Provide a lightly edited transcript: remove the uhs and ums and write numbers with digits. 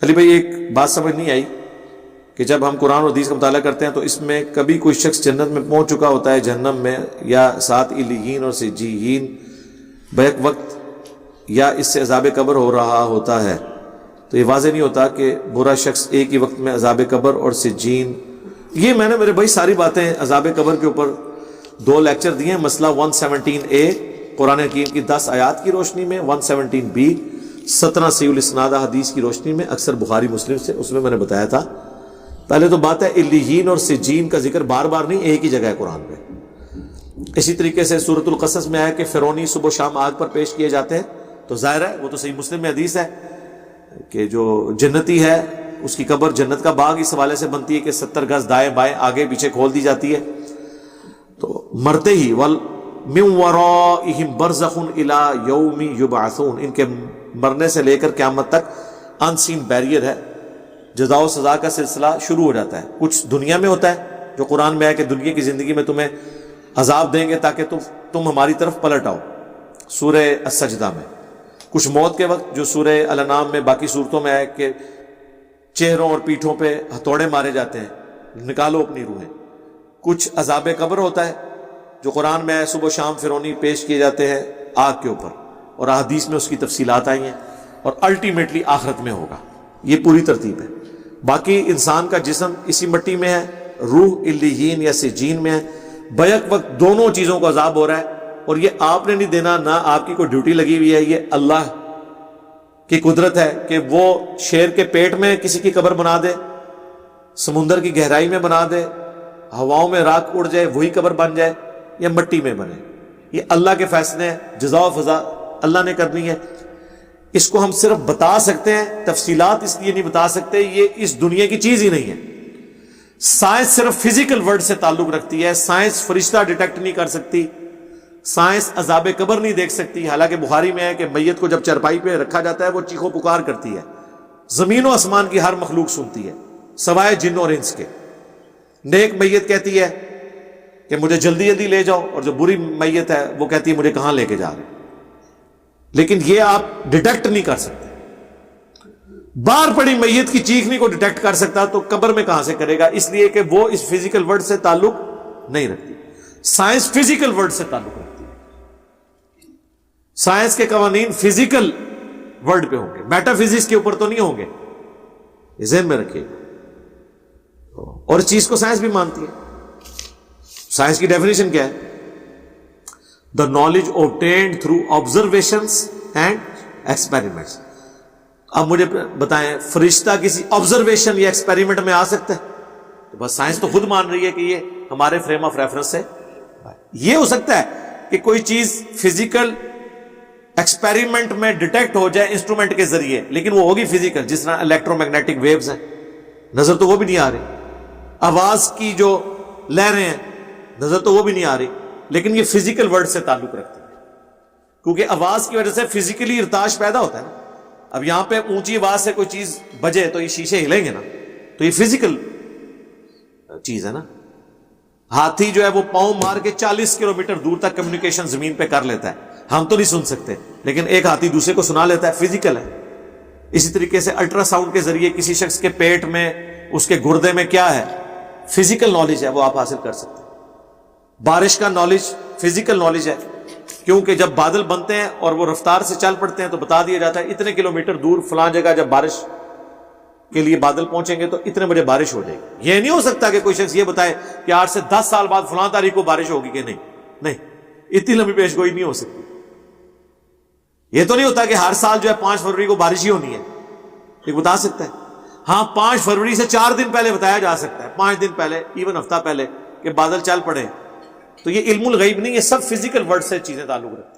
علی بھائی ایک بات سمجھ نہیں آئی کہ جب ہم قرآن اور حدیث کا مطالعہ کرتے ہیں تو اس میں کبھی کوئی شخص جنت میں پہنچ چکا ہوتا ہے جہنم میں، یا ساتھ علیین اور سجین بیک وقت، یا اس سے عذاب قبر ہو رہا ہوتا ہے، تو یہ واضح نہیں ہوتا کہ برا شخص ایک ہی وقت میں عذاب قبر اور سجین. یہ میں نے میرے بھائی ساری باتیں عذاب قبر کے اوپر 2 لیکچر دیے ہیں. مسئلہ 117A قرآن حکیم کی 10 آیات کی روشنی میں، 117B 17 صحیح الاسناد حدیث کی روشنی میں، اکثر بخاری مسلم سے. اس میں نے بتایا تھا پہلے تو بات ہے علیین اور سجین کا ذکر بار بار نہیں، ایک ہی جگہ ہے قرآن میں. اسی طریقے سے سورۃ القصص میں آیا کہ فرعونی صبح و شام آگ پر پیش کیے جاتے ہیں، تو ظاہر ہے وہ تو صحیح مسلم میں حدیث ہے کہ جو جنتی ہے اس کی قبر جنت کا باغ اس حوالے سے بنتی ہے کہ 70 گز دائیں بائیں آگے پیچھے کھول دی جاتی ہے. تو مرتے ہی مِن وَرَائِهِمْ بَرْزَخٌ إِلَى يَوْمِ يُبْعَثُونَ، ان کے مرنے سے لے کر قیامت تک ان سین بیریئر ہے، جزا و سزا کا سلسلہ شروع ہو جاتا ہے. کچھ دنیا میں ہوتا ہے جو قرآن میں ہے کہ دنیا کی زندگی میں تمہیں عذاب دیں گے تاکہ تم ہماری طرف پلٹ آؤ، سورہ السجدہ میں. کچھ موت کے وقت جو سورہ الانعام میں باقی صورتوں میں ہے کہ چہروں اور پیٹھوں پہ ہتھوڑے مارے جاتے ہیں، نکالو اپنی روحیں. کچھ عذاب قبر ہوتا ہے جو قرآن میں ہے، صبح و شام فرعونی پیش کیے جاتے ہیں آگ کے اوپر، اور احادیث میں اس کی تفصیلات آئی ہیں، اور الٹیمیٹلی آخرت میں ہوگا. یہ پوری ترتیب ہے. باقی انسان کا جسم اسی مٹی میں ہے، روح علیین یا سجین میں ہے. بیک وقت دونوں چیزوں کا عذاب ہو رہا ہے، اور یہ آپ نے نہیں دینا، نہ آپ کی کوئی ڈیوٹی لگی ہوئی ہے. یہ اللہ کی قدرت ہے کہ وہ شیر کے پیٹ میں کسی کی قبر بنا دے، سمندر کی گہرائی میں بنا دے، ہواؤں میں راکھ اڑ جائے وہی قبر بن جائے، یا مٹی میں بنے. یہ اللہ کے فیصلے ہیں، جزا و فضا اللہ نے کرنی ہے. اس کو ہم صرف بتا سکتے ہیں، تفصیلات اس لیے نہیں بتا سکتے، یہ اس دنیا کی چیز ہی نہیں ہے. سائنس صرف فزیکل ورلڈ سے تعلق رکھتی ہے. سائنس فرشتہ ڈیٹیکٹ نہیں کر سکتی، سائنس عذاب قبر نہیں دیکھ سکتی. حالانکہ بخاری میں ہے کہ میت کو جب چرپائی پہ رکھا جاتا ہے وہ چیخو پکار کرتی ہے، زمین و آسمان کی ہر مخلوق سنتی ہے سوائے جن اور انس کے. نیک میت کہتی ہے کہ مجھے جلدی جلدی لے جاؤ، اور جو بری میت ہے وہ کہتی ہے مجھے کہاں لے کے جا رہے. لیکن یہ آپ ڈیٹیکٹ نہیں کر سکتے. باہر پڑی میت کی چیخنے کو ڈیٹیکٹ کر سکتا تو قبر میں کہاں سے کرے گا؟ اس لیے کہ وہ اس فزیکل ورلڈ سے تعلق نہیں رکھتی. سائنس فزیکل ورلڈ سے تعلق رکھتی ہے. سائنس کے قوانین فزیکل ورلڈ پہ ہوں گے، میٹا فزکس کے اوپر تو نہیں ہوں گے. یہ ذہن میں رکھیے. اور اس چیز کو سائنس بھی مانتی ہے. سائنس کی ڈیفینیشن کیا ہے؟ The knowledge obtained through observations and experiments. اب مجھے بتائیں فرشتہ کسی آبزرویشن یا ایکسپیریمنٹ میں آ سکتا ہے؟ تو بس سائنس تو خود مان رہی ہے کہ یہ ہمارے فریم آف ریفرنس سے یہ ہو سکتا ہے کہ کوئی چیز فزیکل ایکسپیریمنٹ میں ڈیٹیکٹ ہو جائے انسٹرومنٹ کے ذریعے، لیکن وہ ہوگی فزیکل، جس طرح الیکٹرو میگنیٹک ویوز ہیں. نظر تو وہ بھی نہیں آ رہی. آواز کی جو لہریں ہیں نظر تو وہ بھی نہیں آ رہی، لیکن یہ فزیکل ورلڈ سے تعلق رکھتی ہے، کیونکہ آواز کی وجہ سے فزیکلی ارتعاش پیدا ہوتا ہے نا. اب یہاں پہ اونچی آواز سے کوئی چیز بجے تو یہ شیشے ہلیں گے نا، تو یہ فزیکل چیز ہے نا. ہاتھی جو ہے وہ پاؤں مار کے 40 کلومیٹر دور تک کمیونیکیشن زمین پہ کر لیتا ہے. ہم تو نہیں سن سکتے، لیکن ایک ہاتھی دوسرے کو سنا لیتا ہے، فزیکل ہے. اسی طریقے سے الٹرا ساؤنڈ کے ذریعے کسی شخص کے پیٹ میں، اس کے گردے میں کیا ہے، فزیکل نالج ہے، وہ آپ حاصل کر سکتے ہیں. بارش کا نالج فزیکل نالج ہے، کیونکہ جب بادل بنتے ہیں اور وہ رفتار سے چل پڑتے ہیں تو بتا دیا جاتا ہے اتنے کلومیٹر دور فلاں جگہ جب بارش کے لیے بادل پہنچیں گے تو اتنے بجے بارش ہو جائے گی. یہ نہیں ہو سکتا کہ کوئی شخص یہ بتائے کہ 8 سے 10 سال بعد فلاں تاریخ کو بارش ہوگی کہ نہیں، اتنی لمبی پیش گوئی نہیں ہو سکتی. یہ تو نہیں ہوتا کہ ہر سال جو ہے 5 فروری کو بارش ہی ہونی ہے، یہ بتا سکتا ہے. ہاں 5 فروری سے 4 دن پہلے بتایا جا سکتا ہے، 5 دن پہلے، ایون ہفتہ پہلے، کہ بادل چل پڑے. تو یہ علم الغیب نہیں، یہ سب فزیکل ورلڈ سے چیزیں تعلق رکھتی ہیں.